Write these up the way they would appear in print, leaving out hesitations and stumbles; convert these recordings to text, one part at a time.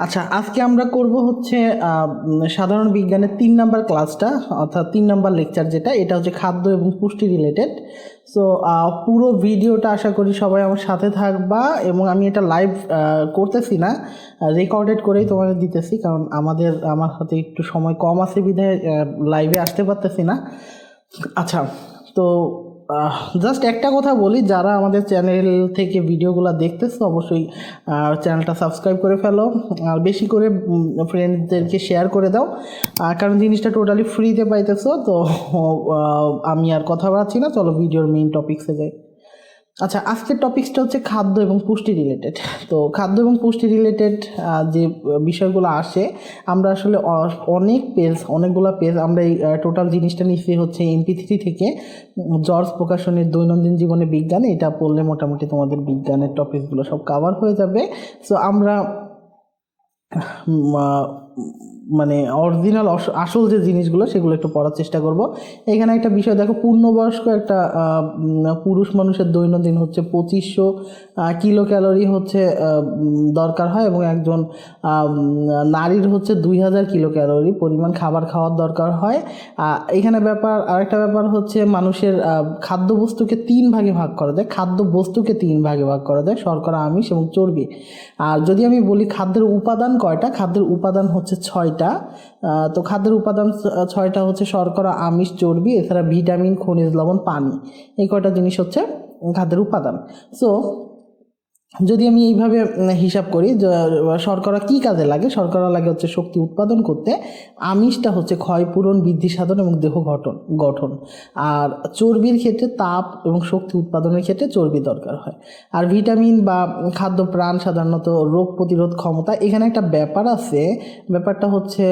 আচ্ছা, আজকে আমরা করব হচ্ছে সাধারণ বিজ্ঞানের ৩ নাম্বার ক্লাসটা, অর্থাৎ ৩ নাম্বার লেকচার যেটা, এটা হচ্ছে খাদ্য এবং পুষ্টি রিলেটেড। সো পুরো ভিডিওটা আশা করি সবাই আমার সাথে থাকবা, এবং আমি এটা লাইভ করতেছি না, রেকর্ডেড করেই তোমাদের দিতেছি, কারণ আমার হাতে একটু সময় কম আছে বিধায় লাইভে আসতে পারতেছি না। আচ্ছা, তো জাস্ট একটা কথা বলি, যারা আমাদের চ্যানেল থেকে ভিডিওগুলো দেখতেছো অবশ্যই চ্যানেলটা সাবস্ক্রাইব করে ফেলো, আর বেশি করে ফ্রেন্ডদেরকে শেয়ার করে দাও, কারণ জিনিসটা টোটালি ফ্রিতে পাইতেছো। তো আমি আর কথা বাড়াচ্ছি না, চলো ভিডিওর মেইন টপিক্সে যাই। আচ্ছা, আজকের টপিক্সটা হচ্ছে খাদ্য এবং পুষ্টি রিলেটেড। তো খাদ্য এবং পুষ্টি রিলেটেড যে বিষয়গুলো আসে, আমরা আসলে অনেকগুলো পেজ আমরা এই টোটাল জিনিসটা নিচ্ছি হচ্ছে MP3 থেকে, জর্জ প্রকাশনের দৈনন্দিন জীবনে বিজ্ঞান। এটা পড়লে মোটামুটি তোমাদের বিজ্ঞানের টপিকসগুলো সব কাভার হয়ে যাবে। সো আমরা মানে অরিজিনাল আসল যে জিনিসগুলো সেগুলো একটু পড়ার চেষ্টা করব। এখানে একটা বিষয় দেখো, পূর্ণবয়স্ক একটা পুরুষ মানুষের দৈনন্দিন হচ্ছে 2500 কিলো ক্যালোরি হচ্ছে দরকার হয়, এবং একজন নারীর হচ্ছে 2000 কিলো ক্যালোরি পরিমাণ খাবার খাওয়ার দরকার হয়। এখানে আরেকটা ব্যাপার হচ্ছে, মানুষের খাদ্যবস্তুকে 3 ভাগে ভাগ করা যায়। খাদ্যবস্তুকে 3 ভাগে ভাগ করা যায়: শর্করা, আমিষ এবং চর্বি। আর যদি আমি বলি খাদ্যের উপাদান কয়টা, খাদ্যের উপাদান হচ্ছে 6টা। তো খাদ্যের উপাদান 6টা হচ্ছে শর্করা, আমিষ, চর্বি, এছাড়া ভিটামিন, খনিজ লবণ, পানি। এই কয়টা জিনিস হচ্ছে খাদ্যের উপাদান। সো যদি আমি এইভাবে হিসাব করি, শর্করা কি কাজে লাগে, শর্করা লাগে হচ্ছে শক্তি উৎপাদন করতে, আমিষটা হচ্ছে ক্ষয়পূরণ, বৃদ্ধি সাধন এবং দেহ গঠন, আর চর্বির ক্ষেত্রে তাপ এবং শক্তি উৎপাদনের ক্ষেত্রে চর্বি দরকার হয়। আর ভিটামিন বা খাদ্য প্রাণ সাধারণত রোগ প্রতিরোধ ক্ষমতা। এখানে একটা ব্যাপার আছে, ব্যাপারটা হচ্ছে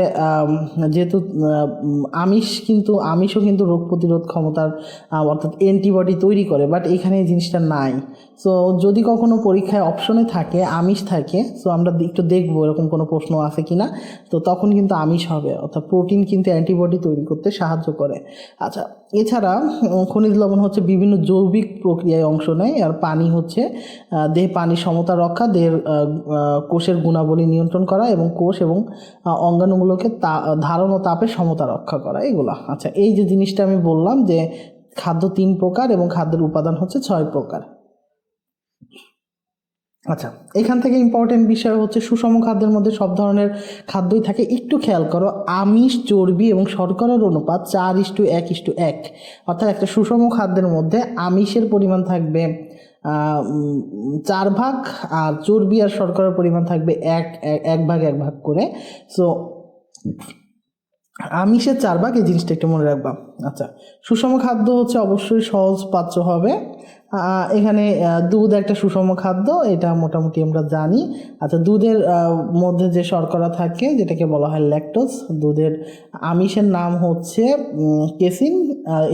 যেহেতু আমিষও কিন্তু রোগ প্রতিরোধ ক্ষমতার অর্থাৎ অ্যান্টিবডি তৈরি করে, বাট এখানে এই জিনিসটা নাই। সো যদি কখনো পরীক্ষায় অপশনে থাকে আমিষ থাকে, সো আমরা একটু দেখবো এরকম কোনো প্রশ্ন আছে কি না, তো তখন কিন্তু আমিষ হবে। অর্থাৎ প্রোটিন কিন্তু অ্যান্টিবডি তৈরি করতে সাহায্য করে। আচ্ছা, এছাড়া খনিজ লবণ হচ্ছে বিভিন্ন জৈবিক প্রক্রিয়ায় অংশ নেয়। আর পানি হচ্ছে দেহে পানির সমতা রক্ষা, দেহের কোষের গুণাবলী নিয়ন্ত্রণ করা, এবং কোষ এবং অঙ্গাণুগুলোকে ধারণ ও তাপের সমতা রক্ষা করা, এগুলা। আচ্ছা, এই যে জিনিসটা আমি বললাম যে খাদ্য 3 প্রকার এবং খাদ্যের উপাদান হচ্ছে 6 প্রকার। আচ্ছা, এখান থেকে ইম্পর্টেন্ট বিষয় হচ্ছে, সুষম খাদ্যের মধ্যে সব ধরনের খাদ্যই থাকে। একটু খেয়াল করো, আমিষ, চর্বি এবং শর্করার অনুপাত 4:1:1। অর্থাৎ একটা সুষম খাদ্যের মধ্যে আমিষের পরিমাণ থাকবে 4 ভাগ, আর চর্বি আর শর্করার পরিমাণ থাকবে 1 ভাগ করে। সো আমিষের 4 ভাগ, এই জিনিসটা একটু মনে রাখবা। আচ্ছা, সুষম খাদ্য হচ্ছে অবশ্যই সহজ পাচ্য হবে। এখানে দুধ একটা সুষম খাদ্য, এটা মোটামুটি আমরা জানি। আচ্ছা, দুধের মধ্যে যে শর্করা থাকে যেটাকে বলা হয় ল্যাকটোজ। দুধের আমিষের নাম হচ্ছে কেসিন।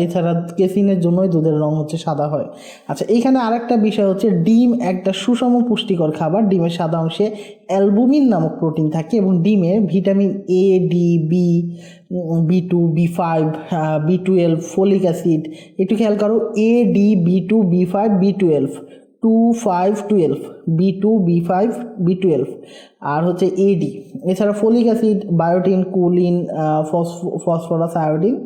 এছাড়া কেসিনের জন্যই দুধের রং হচ্ছে সাদা হয়। আচ্ছা, এইখানে আরেকটা বিষয় হচ্ছে, ডিম একটা সুষম পুষ্টিকর খাবার। ডিমের সাদা অংশে অ্যালবুমিন নামক প্রোটিন থাকে, এবং ডিমে vitamin A, D, B, B2, B5, B12, folic acid. একটু খেয়াল করো, A, D, B2, B5, B12, 2, 5, 12, B2, B5, B12, আর হচ্ছে AD। এছাড়া folic acid, biotin, choline, phosphorus, iodine,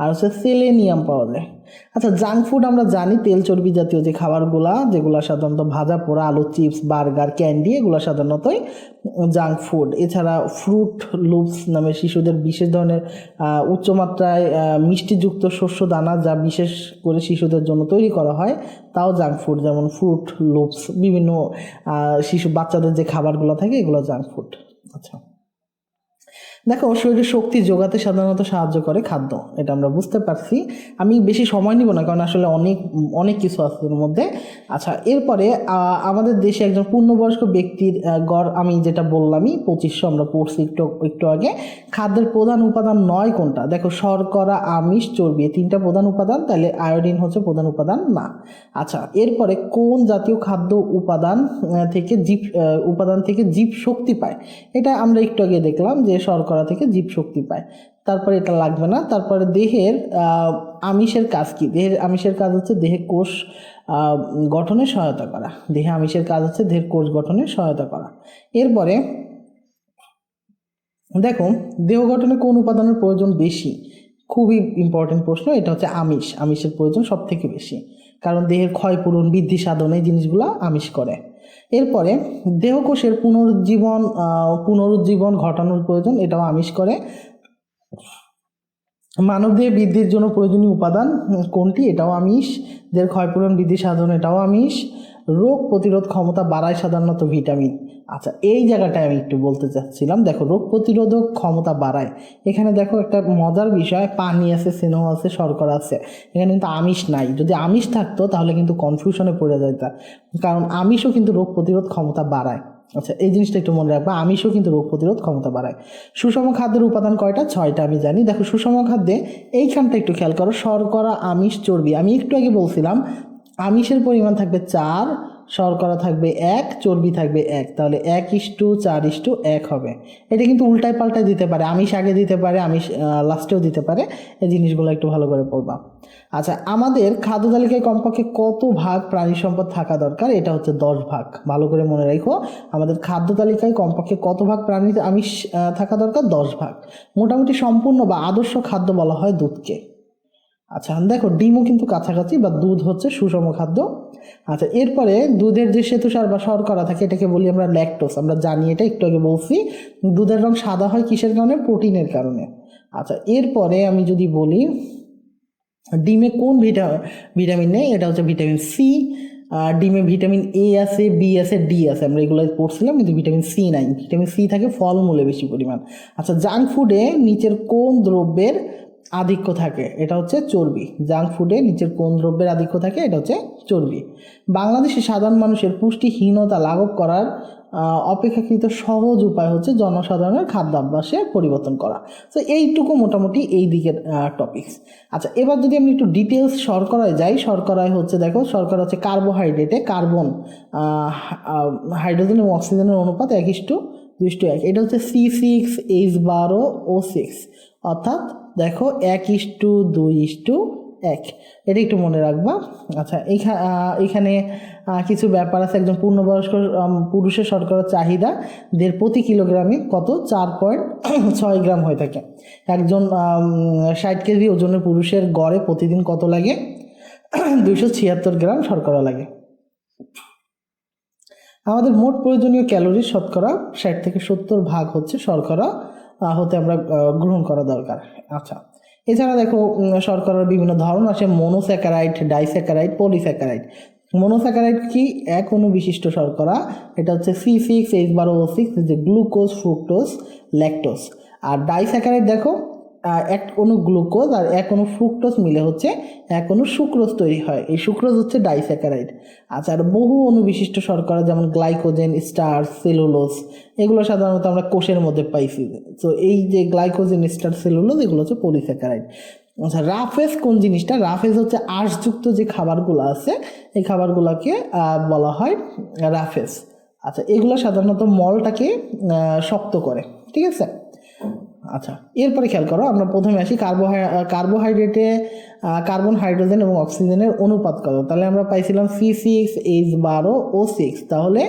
আর হচ্ছে সেলেনিয়াম পাওয়া যায়। আচ্ছা, জাঙ্ক ফুড আমরা জানি তেল চর্বি জাতীয় যে খাবারগুলা, যেগুলো সাধারণত ভাজা পোড়া, আলু চিপস, বার্গার, ক্যান্ডি, এগুলো সাধারণতই জাঙ্ক ফুড। এছাড়া ফ্রুট লুপস নামে শিশুদের বিশেষ ধরনের উচ্চমাত্রায় মিষ্টিযুক্ত শস্য দানা, যা বিশেষ করে শিশুদের জন্য তৈরি করা হয়, তাও জাঙ্ক ফুড। যেমন ফ্রুট লুপস, বিভিন্ন বাচ্চাদের যে খাবারগুলো থাকে, এগুলো জাঙ্ক ফুড। আচ্ছা, দেখো, শরীরে শক্তি যোগাতে সাধারণত সাহায্য করে খাদ্য, এটা আমরা বুঝতে পারছি। আমি বেশি সময় নিব না, কারণ আসলে অনেক অনেক কিছু আছে এর মধ্যে। আচ্ছা, এরপরে আমাদের দেশে একজন পূর্ণবয়স্ক ব্যক্তির গড়, আমি যেটা বললামই 2500, আমরা পড়ছি একটু আগে। খাদ্যের প্রধান উপাদান 9 কোনটা? দেখো, শর্করা, আমিষ, চর্বি, 3টা প্রধান উপাদান, তাহলে আয়োডিন হচ্ছে প্রধান উপাদান না। আচ্ছা, এরপরে কোন জাতীয় খাদ্য উপাদান থেকে জীব শক্তি পায়? এটা আমরা একটু আগে দেখলাম যে শর্করা থেকে জীব শক্তি পায়। তারপরে এটা লাগবে না। তারপরে দেহের আমিষের কাজ কি? দেহের আমিষের কাজ হচ্ছে দেহের কোষ গঠনে সহায়তা করা। দেহে আমিষের কাজ হচ্ছে দেহের কোষ গঠনে সহায়তা করা। এরপরে দেখো, দেহ গঠনে কোন উপাদানের প্রয়োজন বেশি? খুবই ইম্পর্টেন্ট প্রশ্ন। এটা হচ্ছে আমিষ। আমিষের প্রয়োজন সব থেকে বেশি, কারণ দেহের ক্ষয়পূরণ, বৃদ্ধি সাধন এই জিনিসগুলো আমিষ করে। এরপরে দেহকোষের পুনরুজ্জীবন ঘটানোর প্রয়োজন, এটাও আমিষ করে। মানবদেহে বৃদ্ধির জন্য প্রয়োজনীয় উপাদান কোনটি? এটাও আমিষ। দেহের ক্ষয়পূরণ, বৃদ্ধি সাধন, এটাও আমিষ। রোগ প্রতিরোধ ক্ষমতা বাড়ায় সাধারণত ভিটামিন। আচ্ছা, এই জায়গাটায় আমি একটু বলতে চাচ্ছিলাম। দেখো, রোগ প্রতিরোধক ক্ষমতা বাড়ায়, এখানে দেখো একটা মজার বিষয়, পানি আছে, স্নেহ আছে, শর্করা আছে, এখানে কিন্তু আমিষ নাই। যদি আমিষ থাকতো তাহলে কিন্তু কনফিউশনে পড়ে যেত, কারণ আমিষও কিন্তু রোগ প্রতিরোধ ক্ষমতা বাড়ায়। আচ্ছা, এই জিনিসটা একটু মনে রাখবা, আমিষও কিন্তু রোগ প্রতিরোধ ক্ষমতা বাড়ায়। সুষম খাদ্যের উপাদান কয়টা? 6টা আমি জানি। দেখো, সুষম খাদ্যে এইখানটা একটু খেয়াল করো, শর্করা, আমিষ, চর্বি। আমি একটু আগে বলছিলাম আমিষের পরিমাণ থাকবে 4, শর্করা থাকবে 1, চর্বি থাকবে 1, তাহলে 1:4:1 হবে। এটা কিন্তু উল্টায় পাল্টায় দিতে পারে, আমিষ আগে দিতে পারে, আমিষ লাস্টেও দিতে পারে। এই জিনিসগুলো একটু ভালো করে পড়বা। আচ্ছা, আমাদের খাদ্য তালিকায় কমপক্ষে কত ভাগ প্রাণী সম্পদ থাকা দরকার? এটা হচ্ছে 10 ভাগ। ভালো করে মনে রাখো, আমাদের খাদ্য তালিকায় কমপক্ষে কত ভাগ প্রাণী আমিষ থাকা দরকার? 10 ভাগ। মোটামুটি সম্পূর্ণ বা আদর্শ খাদ্য বলা হয় দুধকে। আচ্ছা, দেখো, ডিমও কিন্তু কাছাকাছি, বা দুধ হচ্ছে সুষম খাদ্য। আচ্ছা, এরপরে দুধের যে শ্বেতসার বা শর্করা থাকে এটাকে বলি আমরা ল্যাকটোজ। আমরা জানি, এটা একটু আগে বলছি। দুধের রং সাদা হয় কিসের কারণে? প্রোটিনের কারণে। আচ্ছা, এরপরে আমি যদি বলি ডিমে কোন ভিটামিন নেই? এটা হচ্ছে ভিটামিন সি। ডিমে ভিটামিন এ আছে, বি আছে, ডি আছে, আমরা এগুলো পড়ছিলাম, কিন্তু ভিটামিন সি নাই। ভিটামিন সি থাকে ফলমূলে বেশি পরিমাণ। আচ্ছা, জাঙ্ক ফুডে নিচের কোন দ্রব্যের আধিক্য থাকে? এটা হচ্ছে চর্বি। জাঙ্ক ফুডে নিচের কোন দ্রব্যের আধিক্য থাকে? এটা হচ্ছে চর্বি। বাংলাদেশে সাধারণ মানুষের পুষ্টিহীনতা লাঘব করার অপেক্ষাকৃত সহজ উপায় হচ্ছে জনসাধারণের খাদ্যাভ্যাসে পরিবর্তন করা। তো এইটুকু মোটামুটি এই দিকের টপিকস। আচ্ছা, এবার যদি আমি একটু ডিটেলস শর্করায় যাই, শর্করায় হচ্ছে, দেখো, শর্করা হচ্ছে কার্বোহাইড্রেটে কার্বন, হাইড্রোজেন এবং অক্সিজেনের অনুপাত 1:2:1। এটা হচ্ছে C6H12O6, অর্থাৎ দেখো 1:2:1। এটা একটু মনে রাখবা। আচ্ছা, এখানে কিছু ব্যাপার আছে। একজন পূর্ণবয়স্ক পুরুষের শর্করার চাহিদা প্রতি কিলোগ্রামে কত? 4.6 গ্রাম হয়ে থাকে। একজন 60 কেজি ওজনের পুরুষের গড়ে প্রতিদিন কত লাগে? 276 গ্রাম শর্করা লাগে। আমাদের মোট প্রয়োজনীয় ক্যালোরি শতকরা 60 থেকে 70 ভাগ হচ্ছে শর্করা হতে আমরা গ্রহণ করা দরকার। আচ্ছা, এছাড়া দেখো, শর্করার বিভিন্ন ধরন আছে: মনোস্যাকারাইড, ডাইস্যাকারাইড, পলিস্যাকারাইড। মনোস্যাকারাইড কি? এক অণু বিশিষ্ট শর্করা। এটা হচ্ছে C6H12O6, যে গ্লুকোজ, ফ্রুক্টোজ, ল্যাকটোজ। আর ডাইস্যাকারাইড দেখো, এক অণু গ্লুকোজ আর এক অণু ফ্রুক্টোজ মিলে হচ্ছে এক অণু সুক্রোজ তৈরি হয়। এই সুক্রোজ হচ্ছে ডাইস্যাকারাইড। আচ্ছা, আর বহু অণু বিশিষ্ট শর্করা যেমন গ্লাইকোজেন, স্টার্চ, সেলুলোজ, এগুলো সাধারণত আমরা কোষের মধ্যে পাইছি। তো এই যে গ্লাইকোজেন, স্টার্চ, সেলুলোজ, এগুলো হচ্ছে পলিস্যাকারাইড। আচ্ছা, রাফেজ কোন জিনিসটা? রাফেজ হচ্ছে আঁশযুক্ত যে খাবারগুলো আছে, এই খাবারগুলোকে বলা হয় রাফেজ। আচ্ছা, এগুলো সাধারণত মলটাকে শক্ত করে, ঠিক আছে। আচ্ছা, এরপরে খেয়াল করো, আমরা প্রথমে আসি কার্বোহাইড্রেটে কার্বন, হাইড্রোজেন এবং অক্সিজেনের অনুপাত কত? তাহলে আমরা পাইছিলাম C6H12O6, তাহলে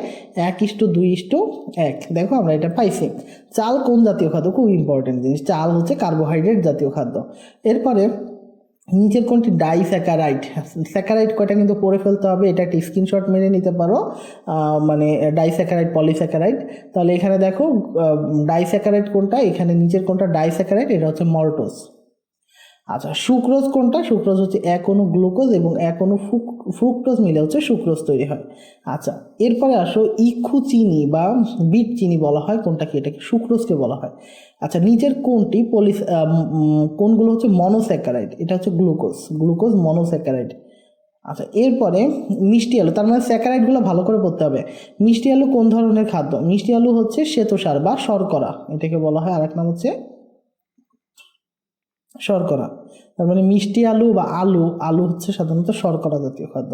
1:2:1। দেখো, আমরা এটা পাইছি। চাল কোন জাতীয় খাদ্য? খুব ইম্পর্টেন্ট জিনিস, চাল হচ্ছে কার্বোহাইড্রেট জাতীয় খাদ্য। এরপরে নিচের কোনটি ডাইস্যাকারাইড? স্যাকারাইড কয়টা কিন্তু পড়ে ফেলতে হবে, এটা একটা স্ক্রিনশট মেরে নিতে পারো, মানে ডাইস্যাকারাইড, পলিস্যাকারাইড। তাহলে এখানে দেখো, ডাইস্যাকারাইড কোনটা? এখানে নিচের কোনটা ডাইস্যাকারাইড? এটা হচ্ছে মল্টোজ। আচ্ছা, সুক্রোজ কোনটা? সুক্রোজ হচ্ছে এক অণু গ্লুকোজ এবং এক অণু ফ্রুক্টোজ মিলে হচ্ছে সুক্রোজ তৈরি হয়। আচ্ছা, এরপরে আসো, ইক্ষু চিনি বা বিট চিনি বলা হয় কোনটাকে? এটাকে সুক্রোজকে বলা হয়। আচ্ছা, নিচের কোনটি কোনগুলো হচ্ছে মনোস্যাকারাইড? এটা হচ্ছে গ্লুকোজ মনোস্যাকারাইড। আচ্ছা, এরপরে মিষ্টি আলু, তার মানে স্যাকারাইডগুলো ভালো করে পড়তে হবে। মিষ্টি আলু কোন ধরনের খাদ্য? মিষ্টি আলু হচ্ছে শ্বেতসার বা শর্করা, এটাকে বলা হয়, আরেক নাম হচ্ছে শর্করা। তার মানে মিষ্টি আলু বা আলু হচ্ছে সাধারণত শর্করা জাতীয় খাদ্য।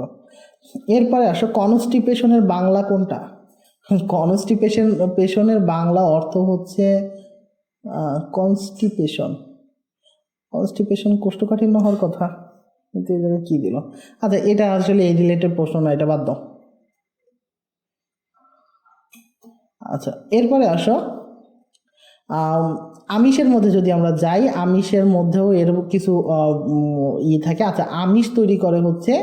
এরপরে আসো, কনস্টিপেশনের বাংলা কোনটা? পেশনের বাংলা অর্থ হচ্ছে কনস্টিপেশন। কোষ্ঠকাঠিন্য হওয়ার কথা, কিন্তু এই জায়গায় কি দিল? আচ্ছা, এটা আসলে এই রিলেটেড প্রশ্ন না, এটা বাদ দাও। আচ্ছা, এরপরে আসো, আমিষের মধ্যে যদি আমরা যাই, আমিষের মধ্যেও এর কিছু থাকে। আচ্ছা, আমিষ তৈরি করে হচ্ছে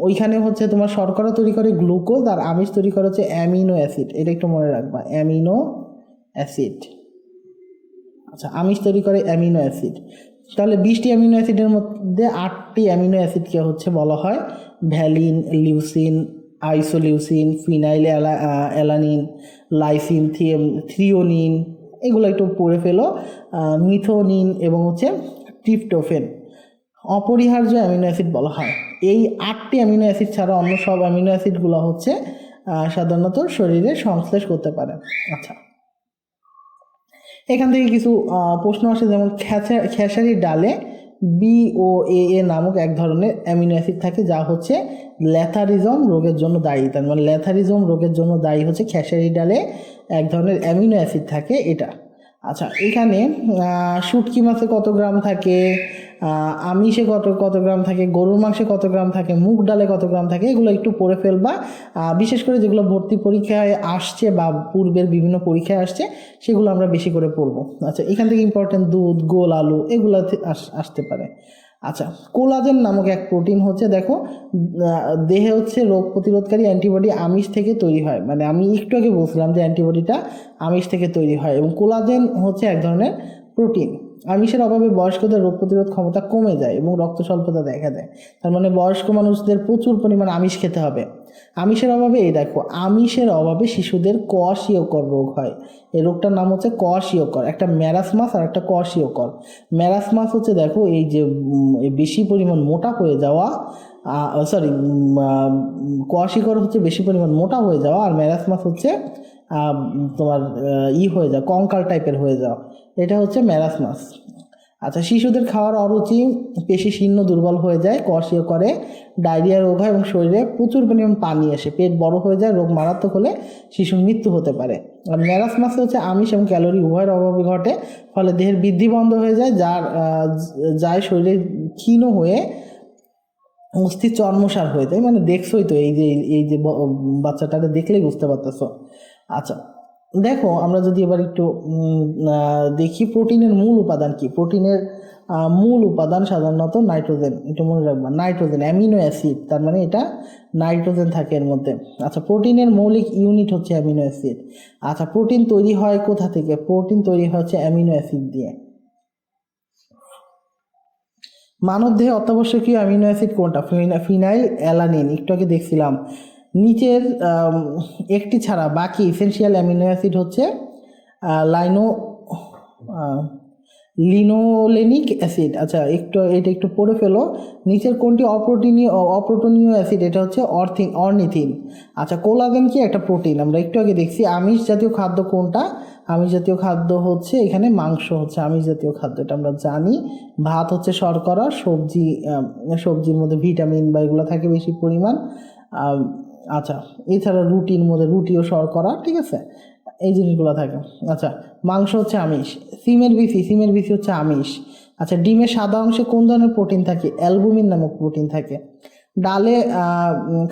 ওইখানে হচ্ছে তোমার শর্করা তৈরি করে গ্লুকোজ, আর আমিষ তৈরি করে হচ্ছে অ্যামিনো অ্যাসিড। এটা একটু মনে রাখবা, অ্যামিনো অ্যাসিড। আচ্ছা, আমিষ তৈরি করে অ্যামিনো অ্যাসিড। তাহলে 20টি অ্যামিনো অ্যাসিডের মধ্যে 8টি অ্যামিনো অ্যাসিডকে হচ্ছে বলা হয় valine, leucine, isoleucine, phenyl alanine, lysine, threonine, এগুলো একটু পড়ে ফেলো। মিথোনিন এবং হচ্ছে ট্রিপ্টোফেন অপরিহার্য অ্যামিনো অ্যাসিড বলা হয়। এই 8টি অ্যামিনো অ্যাসিড ছাড়া অন্য সব অ্যামিনো অ্যাসিডগুলো হচ্ছে সাধারণত শরীরে সংশ্লেষ করতে পারে। আচ্ছা, এখান থেকে কিছু প্রশ্ন আসে, যেমন খেসারির ডালে BOAA নামক এক ধরনের অ্যামিনো অ্যাসিড থাকে যা হচ্ছে ল্যাথারিজম রোগের জন্য দায়ী। তার মানে ল্যাথারিজম রোগের জন্য দায়ী হচ্ছে খেসারি ডালে এক ধরনের অ্যামিনো অ্যাসিড থাকে এটা। আচ্ছা, এখানে শুটকি মাছে কত গ্রাম থাকে, আমিষে কত গ্রাম থাকে, গরুর মাংসে কত গ্রাম থাকে, মুগ ডালে কত গ্রাম থাকে, এগুলো একটু পড়ে ফেলবা। বিশেষ করে যেগুলো ভর্তি পরীক্ষায় আসছে বা পূর্বের বিভিন্ন পরীক্ষায় আসছে সেগুলো আমরা বেশি করে পড়বো। আচ্ছা, এখান থেকে ইম্পর্টেন্ট দুধ, গোল আলু, এগুলো আসতে পারে। আচ্ছা, কোলাজেন নামক এক প্রোটিন হচ্ছে, দেখো দেহে হচ্ছে রোগ প্রতিরোধকারী অ্যান্টিবডি আমিষ থেকে তৈরি হয়। মানে আমি একটু আগে বলছিলাম যে অ্যান্টিবডিটা আমিষ থেকে তৈরি হয়, এবং কোলাজেন হচ্ছে এক ধরনের প্রোটিন। আমিষের অভাবে বয়স্কদের রোগ প্রতিরোধ ক্ষমতা কমে যায় এবং রক্ত স্বল্পতা দেখা দেয়। তার মানে বয়স্ক মানুষদের প্রচুর পরিমাণ আমিষ খেতে হবে। আমিষের অভাবে এই দেখো, আমিষের অভাবে শিশুদের কোয়াশিয়কর রোগ হয়। এই রোগটার নাম হচ্ছে কোয়াশিয়কর। একটা ম্যারাসমাস আর একটা কোয়াশিয়কর। ম্যারাসমাস হচ্ছে দেখো এই যে বেশি পরিমাণ মোটা হয়ে যাওয়া, কোয়াশিয়কর হচ্ছে বেশি পরিমাণ মোটা হয়ে যাওয়া, আর ম্যারাসমাস হচ্ছে তোমার হয়ে যাওয়া, কঙ্কাল টাইপের হয়ে যাওয়া, এটা হচ্ছে ম্যারাসমাস। আচ্ছা, শিশুদের খাওয়ার অরুচি, পেশি শীর্ণ দুর্বল হয়ে যায়, কষিয়ে করে, ডায়রিয়া রোগ হয় এবং শরীরে প্রচুর পরিমাণ পানি আসে, পেট বড় হয়ে যায়, রোগ মারাত্মক হলে শিশুর মৃত্যু হতে পারে। আর ম্যারাসমাসে হচ্ছে আমিষ এবং ক্যালোরি উভয়ের অভাবে ঘটে, ফলে দেহের বৃদ্ধি বন্ধ হয়ে যায়, যায় শরীরে ক্ষীণ হয়ে অস্থি চর্মসার হয়ে যায়। মানে দেখছোই তো, এই যে বাচ্চাটাকে দেখলেই বুঝতে পারতেছো। আচ্ছা, দেখো আমরা যদি এবার একটু দেখি প্রোটিনের মূল উপাদান কি। প্রোটিনের মূল উপাদান সাধারণত নাইট্রোজেন। এটা মনে রাখবা, নাইট্রোজেন, অ্যামিনো অ্যাসিড, তার মানে এটা নাইট্রোজেন থাকে এর মধ্যে। আচ্ছা, প্রোটিনের মৌলিক ইউনিট হচ্ছে অ্যামিনো অ্যাসিড। আচ্ছা, প্রোটিন তৈরি হয় কোথা থেকে? প্রোটিন তৈরি হচ্ছে অ্যামিনো অ্যাসিড দিয়ে। মানব দেহে অত্যাবশ্যকীয় অ্যামিনো অ্যাসিড কোনটা? ফিনাইল অ্যালানিন, একটু আগে দেখছিলাম। নিচের একটি ছাড়া বাকি ইসেনশিয়াল অ্যামিনো অ্যাসিড হচ্ছে লাইনো লিনোলেনিক অ্যাসিড। আচ্ছা, এটা একটু পড়ে ফেলো। নিচের কোনটি অপ্রোটনীয় অ্যাসিড? এটা হচ্ছে অর্নিথিন। আচ্ছা, কোলাজেন কি একটা প্রোটিন? আমরা একটু আগে দেখছি। আমিষ জাতীয় খাদ্য কোনটা? আমিষ জাতীয় খাদ্য হচ্ছে এখানে মাংস হচ্ছে আমিষ জাতীয় খাদ্য, এটা আমরা জানি। ভাত হচ্ছে শর্করা, সবজির মধ্যে ভিটামিন বা এগুলো থাকে বেশি পরিমাণ। আচ্ছা, এছাড়া রুটির মধ্যে রুটিও শর্করা, ঠিক আছে, এই জিনিসগুলো থাকে। আচ্ছা, মাংস হচ্ছে আমিষ। সিমের বিচি হচ্ছে আমিষ। আচ্ছা, ডিমের সাদা অংশে কোন ধরনের প্রোটিন থাকে? অ্যালবুমিন নামক প্রোটিন থাকে। ডালে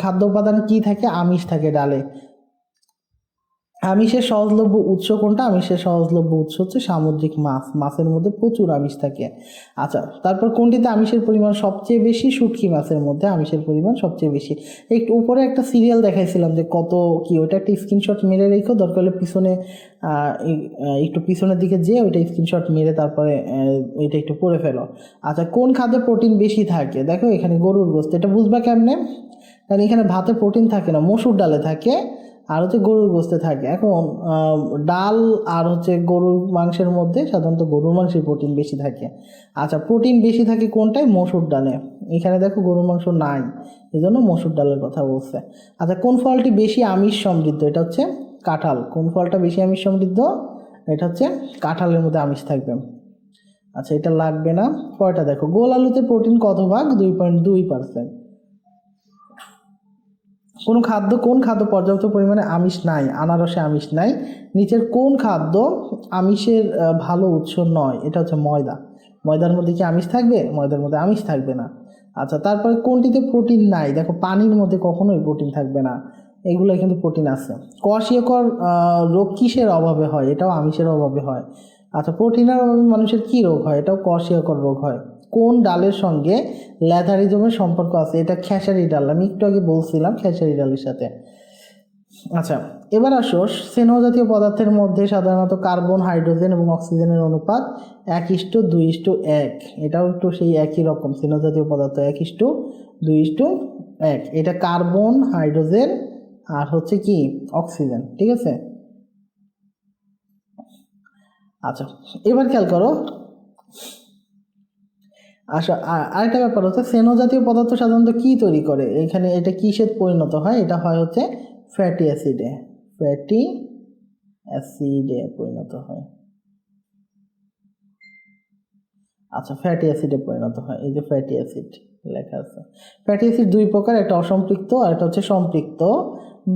খাদ্য উপাদান কি থাকে? আমিষ থাকে ডালে। আমিষের সহজলভ্য উৎস কোনটা? আমিষের সহজলভ্য উৎস হচ্ছে সামুদ্রিক মাছ। মাছের মধ্যে প্রচুর আমিষ থাকে। আচ্ছা, তারপর কোনটিতে আমিষের পরিমাণ সবচেয়ে বেশি? শুটকি মাছের মধ্যে আমিষের পরিমাণ সবচেয়ে বেশি। একটু উপরে একটা সিরিয়াল দেখাইছিলাম যে কত কি, ওইটা একটা স্ক্রিনশট মেরে রেখো, দরকার হলে পিছনে একটু পিছনের দিকে যেয়ে ওইটা স্ক্রিনশট মেরে তারপরে ওইটা একটু পড়ে ফেলো। আচ্ছা, কোন খাদ্যে প্রোটিন বেশি থাকে? দেখো এখানে গরুর গোশত। এটা বুঝবা কেমনে? কারণ এখানে ভাতে প্রোটিন থাকে না, মসুর ডালে থাকে, আর হচ্ছে গরুর গোশতে থাকে। এখন ডাল আর হচ্ছে গরুর মাংসের মধ্যে সাধারণত গরুর মাংসের প্রোটিন বেশি থাকে। আচ্ছা, প্রোটিন বেশি থাকে কোনটায়? মসুর ডালে। এখানে দেখো গরুর মাংস নাই, এই জন্য মসুর ডালের কথা বলছে। আচ্ছা, কোন ফলটি বেশি আমিষ সমৃদ্ধ? এটা হচ্ছে কাঁঠাল। কোন ফলটা বেশি আমিষ সমৃদ্ধ? এটা হচ্ছে কাঁঠালের মধ্যে আমিষ থাকবে। আচ্ছা, এটা লাগবে না। পরেরটা দেখো, গোল আলুতে প্রোটিন কত ভাগ? 2.2%। কোন খাদ্য পর্যাপ্ত পরিমাণে আমিষ নাই? আনারসে আমিষ নাই। নিচের কোন খাদ্য আমিষের ভালো উৎস নয়? এটা হচ্ছে ময়দা। ময়দার মধ্যে কি আমিষ থাকবে? ময়দার মধ্যে আমিষ থাকবে না। আচ্ছা, তারপরে কোনটিতে প্রোটিন নাই? দেখো পানির মধ্যে কখনোই প্রোটিন থাকবে না। এগুলো কিন্তু প্রোটিন আছে। কোয়াশিয়কর রোগ কিসের অভাবে হয়? এটাও আমিষের অভাবে হয়। আচ্ছা, প্রোটিনের অভাবে মানুষের কি রোগ হয়? এটাও কোয়াশিয়কর রোগ হয়। কোন ডালের সঙ্গে ল্যাথারিজমের সম্পর্ক আছে? এটা খেসারি ডাল, আমি একটু আগে বলছিলাম খেসারি ডালের সাথে। আচ্ছা, এবার আসো, স্নেহ জাতীয় পদার্থের মধ্যে সাধারণত কার্বন, হাইড্রোজেন এবং অক্সিজেনের অনুপাত 1:2:1। এটাও একটু সেই একই রকম, স্নেহ জাতীয় পদার্থ 1:2:1। এটা কার্বন, হাইড্রোজেন আর হচ্ছে কি অক্সিজেন, ঠিক আছে। আচ্ছা, এবার খেয়াল করো। আচ্ছা, আরেকটা ব্যাপার হচ্ছে স্নেহ জাতীয় পদার্থ সাধারণত কি তৈরি করে? এখানে এটা কিসে পরিণত হয়? এটা হয় হচ্ছে ফ্যাটি অ্যাসিডে। ফ্যাটি অ্যাসিডে পরিণত হয়। আচ্ছা, ফ্যাটি অ্যাসিডে পরিণত হয়। এই যে ফ্যাটি অ্যাসিড লেখা আছে। ফ্যাটি অ্যাসিড দুই প্রকার, একটা অসম্পৃক্ত আর একটা হচ্ছে সম্পৃক্ত।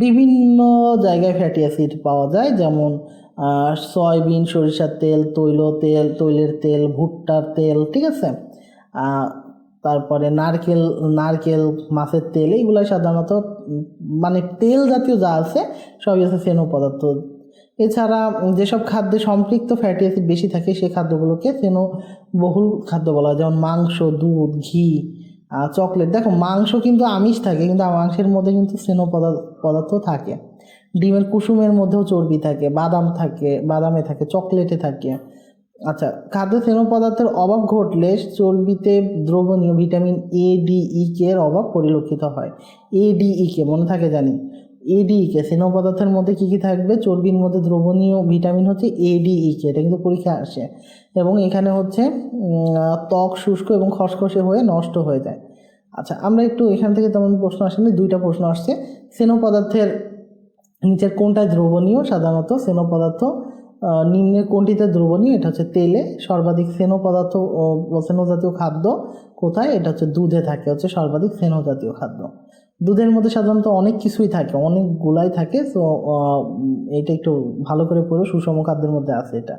বিভিন্ন জায়গায় ফ্যাটি অ্যাসিড পাওয়া যায়, যেমন সয়াবিন, সরিষার তেল, তৈলের তেল, ভুট্টার তেল, ঠিক আছে। তারপরে নারকেল, মাছের তেল, এইগুলো সাধারণত মানে তেল জাতীয় যা আছে সবই আছে স্নেহ পদার্থ। এছাড়া যেসব খাদ্যে সম্পৃক্ত ফ্যাটি অ্যাসিড বেশি থাকে সেই খাদ্যগুলোকে স্নেহবহুল খাদ্য বলা হয়, যেমন মাংস, দুধ, ঘি, চকলেট। দেখো, মাংস কিন্তু আমিষ থাকে, কিন্তু মাংসের মধ্যে কিন্তু স্নেহ পদার্থ থাকে। ডিমের কুসুমের মধ্যেও চর্বি থাকে, বাদামে থাকে, চকলেটে থাকে। আচ্ছা, খাদ্য স্নেহ পদার্থের অভাব ঘটলে চর্বিতে দ্রবণীয় ভিটামিন এ, ডি, ই, কে এর অভাব পরিলক্ষিত হয়। এ, ডি, ই, কে মনে থাকে জানি। এ, ডি, ই, কে স্নেহ পদার্থের মধ্যে কি কি থাকবে? চর্বির মধ্যে দ্রবণীয় ভিটামিন হচ্ছে এ, ডি, ই, কে। এটা কিন্তু পরীক্ষায় আসে। এবং এখানে হচ্ছে ত্বক শুষ্ক এবং খসখসে হয়ে নষ্ট হয়ে যায়। আচ্ছা, আমরা একটু এখান থেকে তেমন প্রশ্ন আসেনি, দুইটা প্রশ্ন আসছে। স্নেহ পদার্থের নিচের কোনটায় দ্রবণীয়? সাধারণত স্নেহ পদার্থ নিম্নের কোনটিতে দ্রবণীয়? এটা হচ্ছে তেলে। সর্বাধিক স্নেহ পদার্থ ও স্নেহ জাতীয় খাদ্য কোথায়? এটা হচ্ছে দুধে থাকে, হচ্ছে সর্বাধিক স্নেহ জাতীয় খাদ্য। দুধের মধ্যে সাধারণত অনেক কিছুই থাকে, অনেকগুলাই থাকে। তো এটা একটু ভালো করে পড়ো, সুষম খাদ্যের মধ্যে আছে এটা।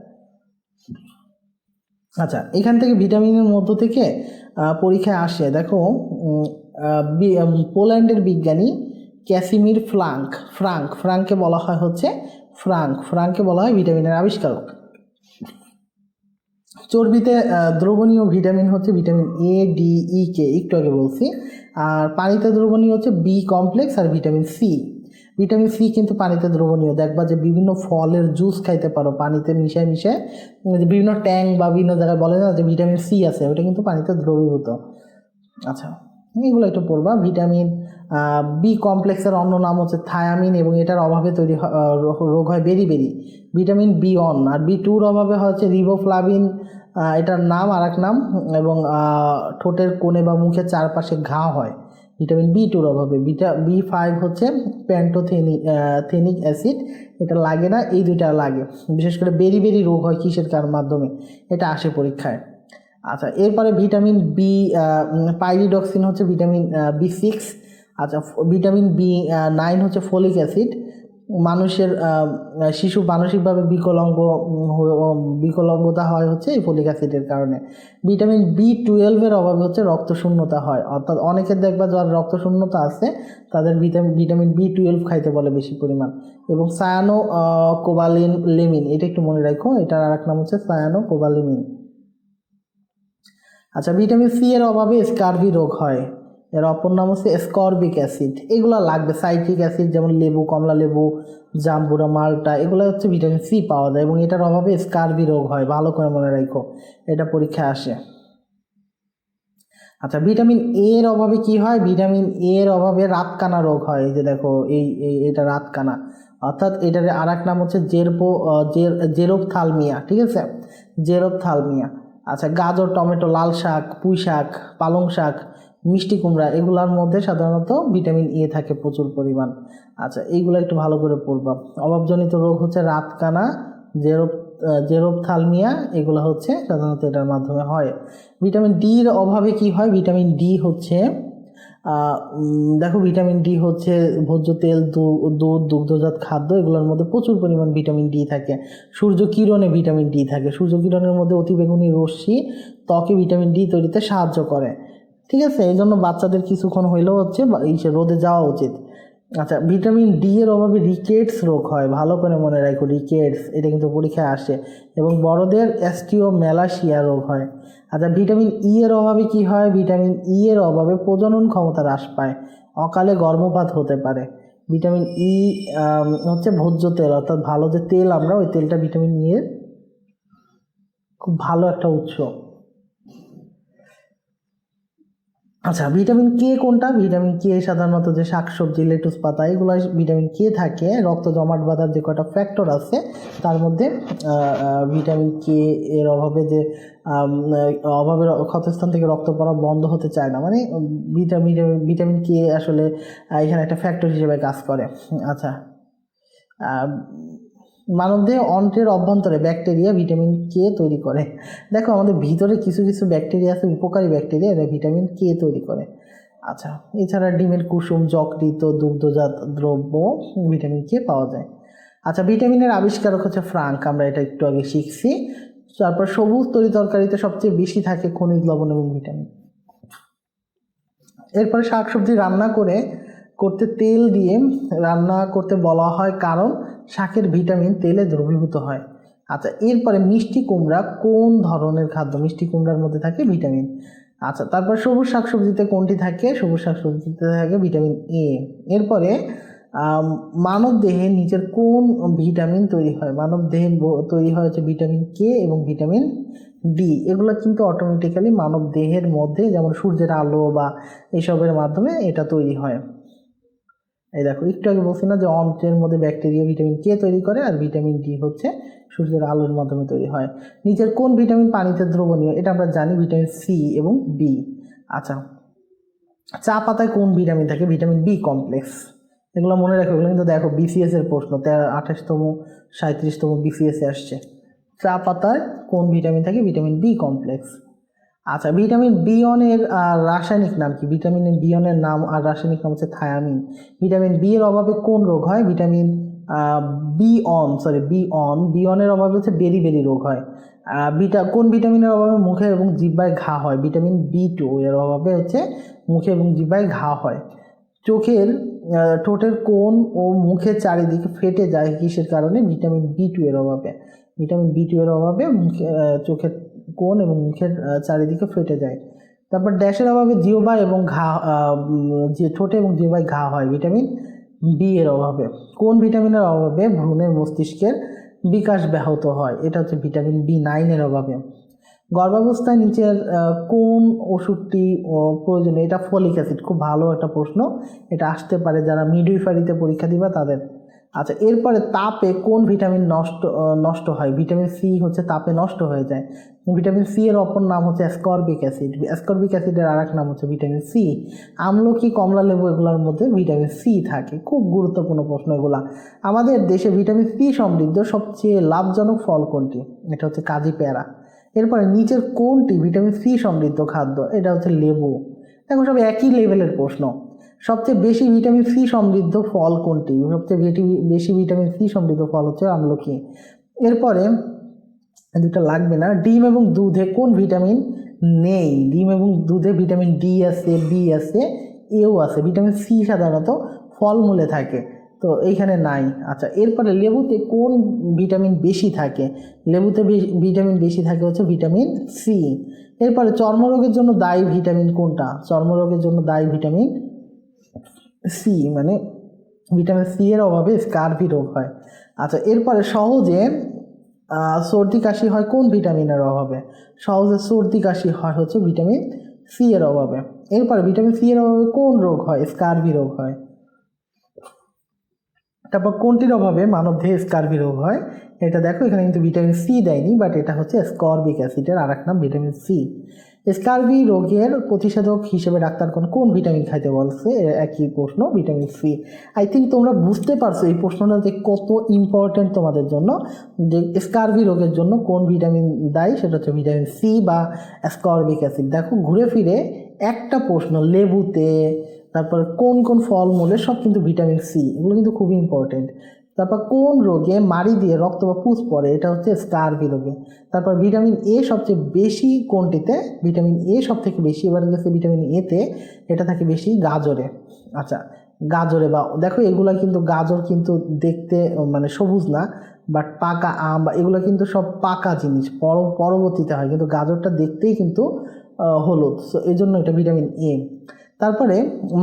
আচ্ছা, এখান থেকে ভিটামিনের মধ্য থেকে পরীক্ষায় আসে, দেখো পোল্যান্ডের বিজ্ঞানী ক্যাসিমির ফ্রাঙ্ককে বলা হয় হচ্ছে ফ্রাঙ্ককে বলা হয় ভিটামিনের আবিষ্কারক। চর্বিতে দ্রবণীয় ভিটামিন হচ্ছে ভিটামিন এ, ডি, ই, কে, একটু আগে বলছি। আর পানিতে দ্রবণীয় হচ্ছে বি কমপ্লেক্স আর ভিটামিন সি। ভিটামিন সি কিন্তু পানিতে দ্রবণীয়, দেখবা যে বিভিন্ন ফলের জুস খাইতে পারো পানিতে মিশায় বিভিন্ন ট্যাঙ্ক বা বিভিন্ন জায়গায় বলে না যে ভিটামিন সি আছে, ওটা কিন্তু পানিতে দ্রবীভূত। আচ্ছা, এগুলো একটু পড়বা। ভিটামিন বি কমপ্লেক্সের অন্য নাম হচ্ছে থায়ামিন, এবং এটার অভাবে তৈরি রোগ হয় বেরি। ভিটামিন বি ওয়ান আর বি টুর অভাবে হচ্ছে রিবোফ্লাভিন, এটার নাম আর এক নাম। এবং ঠোঁটের কোণে বা মুখের চারপাশে ঘা হয় ভিটামিন বি টুর অভাবে। বি5 হচ্ছে প্যান্টোথেনিক অ্যাসিড, এটা লাগে না, এই দুইটা লাগে। বিশেষ করে বেরি রোগ হয় কিসের কার মাধ্যমে? এটা আসে পরীক্ষায়। আচ্ছা, এরপরে ভিটামিন বি পাইরিডক্সিন হচ্ছে ভিটামিন বি6। আচ্ছা, ভিটামিন বি9 হচ্ছে ফলিক অ্যাসিড। মানুষের শিশু মানসিকভাবে বিকলাঙ্গতা হয় হচ্ছে এই ফলিক অ্যাসিডের কারণে। ভিটামিন বি12-এর অভাবে হচ্ছে রক্তশূন্যতা হয়, অর্থাৎ অনেকের দেখবা যার রক্তশূন্যতা আছে তাদের ভিটামিন বি12 খাইতে বলে বেশি পরিমাণ। এবং সায়ানো কোবালিমিন, এটা একটু মনে রাখো, এটার আর এক নাম হচ্ছে সায়ানো কোবালিমিন। আচ্ছা, ভিটামিন সি এর অভাবে স্কারভি রোগ হয়, এর অপর নাম হচ্ছে স্করবিক অ্যাসিড। এগুলো লাগবে। সাইট্রিক অ্যাসিড যেমন লেবু, কমলা লেবু, জাম্বুরা, মাল্টা, এগুলো হচ্ছে ভিটামিন সি পাওয়া যায়, এবং এটার অভাবে স্কারভি রোগ হয়, ভালো করে মনে রাখো, এটা পরীক্ষায় আসে। আচ্ছা, ভিটামিন এ এর অভাবে কি হয়? ভিটামিন এ এর অভাবে রাতকানা রোগ হয়। এই যে দেখো, এটা রাতকানা, অর্থাৎ এটার আর এক নাম হচ্ছে জেরোপথ্যালমিয়া, ঠিক আছে, জেরোপথ্যালমিয়া। আচ্ছা, গাজর, টমেটো, লাল শাক, পুঁই শাক, পালং শাক, মিষ্টি কুমড়া, এগুলোর মধ্যে সাধারণত ভিটামিন এ থাকে প্রচুর পরিমাণ। আচ্ছা, এইগুলো একটু ভালো করে পড়বা। অভাবজনিত রোগ হচ্ছে রাতকানা, জেরোপথ্যালমিয়া, এগুলো হচ্ছে সাধারণত এটার মাধ্যমে হয়। ভিটামিন ডির অভাবে কি হয়? ভিটামিন ডি হচ্ছে দেখো, ভিটামিন ডি হচ্ছে ভোজ্য তেল, দুধ, দুগ্ধজাত খাদ্য, এগুলোর মধ্যে প্রচুর পরিমাণ ভিটামিন ডি থাকে। সূর্যকিরণে ভিটামিন ডি থাকে, সূর্যকিরণের মধ্যে অতিবেগুনি রশ্মি ত্বকে ভিটামিন ডি তৈরিতে সাহায্য করে, ঠিক আছে। এই জন্য বাচ্চাদের কিছুক্ষণ হইলেও হচ্ছে রোদে যাওয়া উচিত। আচ্ছা, ভিটামিন ডি এর অভাবে রিকেটস রোগ হয়, ভালো করে মনে রাখো, রিকেটস, এটা কিন্তু পরীক্ষায় আসে। এবং বড়দের অ্যাস্টিওম্যালাসিয়া রোগ হয়। আচ্ছা, ভিটামিন ই এর অভাবে কি হয়? ভিটামিন ই এর অভাবে প্রজনন ক্ষমতা হ্রাস পায়, অকালে গর্ভপাত হতে পারে। ভিটামিন ই হচ্ছে ভোজ্য তেল, অর্থাৎ ভালো যে তেল আমরা, ওই তেলটা ভিটামিন ই এর খুব ভালো একটা উৎস। আচ্ছা, ভিটামিন কে কোনটা? ভিটামিন কে সাধারণত যে শাকসবজি, লেটুস পাতা, এগুলো ভিটামিন কে থাকে। রক্ত জমাট বাঁধার যে কয়টা ফ্যাক্টর আছে তার মধ্যে ভিটামিন কে এর অভাবে যে অভাবের ক্ষতস্থান থেকে রক্ত পড়া বন্ধ হতে চায় না, মানে ভিটামিন কে আসলে এখানে একটা ফ্যাক্টর হিসেবে কাজ করে। আচ্ছা, মানবদেহে অন্ত্রের অভ্যন্তরে ব্যাকটেরিয়া ভিটামিন কে তৈরি করে। দেখো, আমাদের ভিতরে কিছু কিছু ব্যাকটেরিয়া আছে, উপকারী ব্যাকটেরিয়া, এরা ভিটামিন কে তৈরি করে। আচ্ছা, এছাড়া ডিমের কুসুম, যকৃৎ, দুগ্ধজাত দ্রব্য ভিটামিন কে পাওয়া যায়। আচ্ছা, ভিটামিনের আবিষ্কারক হচ্ছে ফ্রাঙ্ক, আমরা এটা একটু আগে শিখছি। তারপর সবুজ তরিতরকারিতে সবচেয়ে বেশি থাকে খনিজ লবণ এবং ভিটামিন। এরপরে শাকসবজি রান্না করতে তেল দিয়ে রান্না করতে বলা হয়, কারণ শাকের ভিটামিন তেলে দ্রবীভূত হয়। আচ্ছা, এরপরে মিষ্টি কুমড়া কোন ধরনের খাদ্য? মিষ্টি কুমড়ার মধ্যে থাকে ভিটামিন। আচ্ছা, তারপর সবুজ শাকসবজিতে কোনটি থাকে? সবুজ শাকসবজিতে থাকে ভিটামিন এ। এরপরে মানব দেহে নিচের কোন ভিটামিন তৈরি হয়? মানব দেহে তৈরি হয় হচ্ছে ভিটামিন কে এবং ভিটামিন ডি। এগুলো কিন্তু অটোমেটিক্যালি মানব দেহের মধ্যে, যেমন সূর্যের আলো বা এসবের মাধ্যমে এটা তৈরি হয়। এই দেখো, একটু আগে বলছি না যে অন্ত্রের মধ্যে ব্যাকটেরিয়া ভিটামিন কে তৈরি করে, আর ভিটামিন ডি হচ্ছে সূর্যের আলোর মাধ্যমে তৈরি হয়। নিচের কোন ভিটামিন পানিতে দ্রবণীয়? এটা আমরা জানি, ভিটামিন সি এবং বি। আচ্ছা, চা পাতায় কোন ভিটামিন থাকে? Vitamin B complex. এগুলো মনে রাখো, এগুলো কিন্তু দেখো বিসিএস এর প্রশ্ন, 28তম 37তম বিসিএস এ আসছে। চা পাতায় কোন ভিটামিন থাকে? Vitamin B complex. আচ্ছা, ভিটামিন বি1 এর রাসায়নিক নাম কি? ভিটামিন বি1 এর নাম আর রাসায়নিক নাম হচ্ছে থায়ামিন। ভিটামিন বি এর অভাবে কোন রোগ হয়? ভিটামিন বি1 এর অভাবে হচ্ছে বেরি রোগ হয়। কোন ভিটামিনের অভাবে মুখে এবং জিহ্বায় ঘা হয়? ভিটামিন বি2 এর অভাবে হচ্ছে মুখে এবং জিহ্বায় ঘা হয়। ঠোঁটের কোণ ও মুখের চারিদিকে ফেটে যায় কিসের কারণে? ভিটামিন বি2 এর অভাবে। ভিটামিন বি2 এর অভাবে চোখের কোণ এবং মুখের চারিদিকে ফেটে যায়। তারপর ড্যাশের অভাবে জিহ্বা এবং ঠোঁটে এবং জিহ্বায় ঘা হয়? ভিটামিন বি এর অভাবে। কোন ভিটামিনের অভাবে ভ্রূণের মস্তিষ্কের বিকাশ ব্যাহত হয়? এটা হচ্ছে ভিটামিন বি9 এর অভাবে। গর্ভাবস্থায় নিচের কোন ওষুধটি প্রয়োজনীয়? এটা ফলিক অ্যাসিড, খুব ভালো একটা প্রশ্ন, এটা আসতে পারে যারা মিডওয়াইফারিতে পরীক্ষা দিবা তাদের। আচ্ছা, এরপরে তাপে কোন ভিটামিন নষ্ট হয়? ভিটামিন সি হচ্ছে তাপে নষ্ট হয়ে যায়। ভিটামিন সি এর অপর নাম হচ্ছে অ্যাসকর্বিক অ্যাসিড। অ্যাসকর্বিক অ্যাসিডের আর এক নাম হচ্ছে ভিটামিন সি। আমলকি, কমলা লেবু, এগুলোর মধ্যে ভিটামিন সি থাকে। খুব গুরুত্বপূর্ণ প্রশ্ন এগুলা। আমাদের দেশে ভিটামিন সি সমৃদ্ধ সবচেয়ে লাভজনক ফল কোনটি? এটা হচ্ছে কাজি পেয়ারা। এরপরে নিচের কোনটি ভিটামিন সি সমৃদ্ধ খাদ্য? এটা হচ্ছে লেবু। দেখো, সব একই লেভেলের প্রশ্ন। সবচেয়ে বেশি ভিটামিন সি সমৃদ্ধ ফল কোনটি? সবচেয়ে বেশি ভিটামিন সি সমৃদ্ধ ফল হচ্ছে আমলকি। এরপরে দুটা লাগবে না। ডিম এবং দুধে কোন ভিটামিন নেই? ডিম এবং দুধে ভিটামিন ডি আছে, বি আছে, এও আছে। ভিটামিন সি সাধারণত ফলমূলে থাকে, তো এইখানে নাই। আচ্ছা, এরপরে লেবুতে কোন ভিটামিন বেশি থাকে? লেবুতে ভিটামিন বেশি থাকে হচ্ছে ভিটামিন সি। এরপরে চর্মরোগের জন্য দায়ী ভিটামিন কোনটা? চর্মরোগের জন্য দায়ী ভিটামিন সি, মানে ভিটামিন সি এর অভাবে স্কারভি রোগ হয়। আচ্ছা, এরপরে সহজে সর্দি কাশি হয় কোন ভিটামিনের অভাবে? সহজে সর্দি কাশি হয় হচ্ছে ভিটামিন সি এর অভাবে। এরপরে ভিটামিন সি এর অভাবে কোন রোগ হয়? স্কারভি রোগ হয়। তারপর কোনটির অভাবে মানবদেহে স্কারভি রোগ হয়? এটা দেখো, এখানে কিন্তু ভিটামিন সি দেয়নি, বাট এটা হচ্ছে স্করবিক অ্যাসিডের আর এক নাম ভিটামিন সি। স্কারভি রোগের প্রতিষেধক হিসেবে ডাক্তারগণ কোন ভিটামিন খাইতে বলছে? একই প্রশ্ন, ভিটামিন সি। আই থিঙ্ক তোমরা বুঝতে পারছো এই প্রশ্নটা যে কত ইম্পর্টেন্ট তোমাদের জন্য, যে স্কারভি রোগের জন্য কোন ভিটামিন দায়ী, সেটা হচ্ছে ভিটামিন সি বা স্করবিক অ্যাসিড। দেখো, ঘুরে ফিরে একটা প্রশ্ন লেবুতে, তারপরে কোন কোন ফলমূলে, সব কিন্তু ভিটামিন সি, এগুলো কিন্তু খুবই ইম্পর্টেন্ট। তারপর কোন রোগে মাড়ি দিয়ে রক্ত বা পুঁজ পড়ে? এটা হচ্ছে স্কারভি রোগে। তারপর ভিটামিন এ সবচেয়ে বেশি কোনটিতে? ভিটামিন এ সব থেকে বেশি, এবার গেছে ভিটামিন এতে, এটা থাকে বেশি গাজরে। আচ্ছা, গাজরে বা দেখো এগুলা কিন্তু গাজর কিন্তু দেখতে মানে সবুজ না, বাট পাকা আম বা এগুলো কিন্তু সব পাকা জিনিস, পরবর্তীতে হয়, কিন্তু গাজরটা দেখতেই কিন্তু হলুদ, সো এই জন্য এটা ভিটামিন এ। তারপরে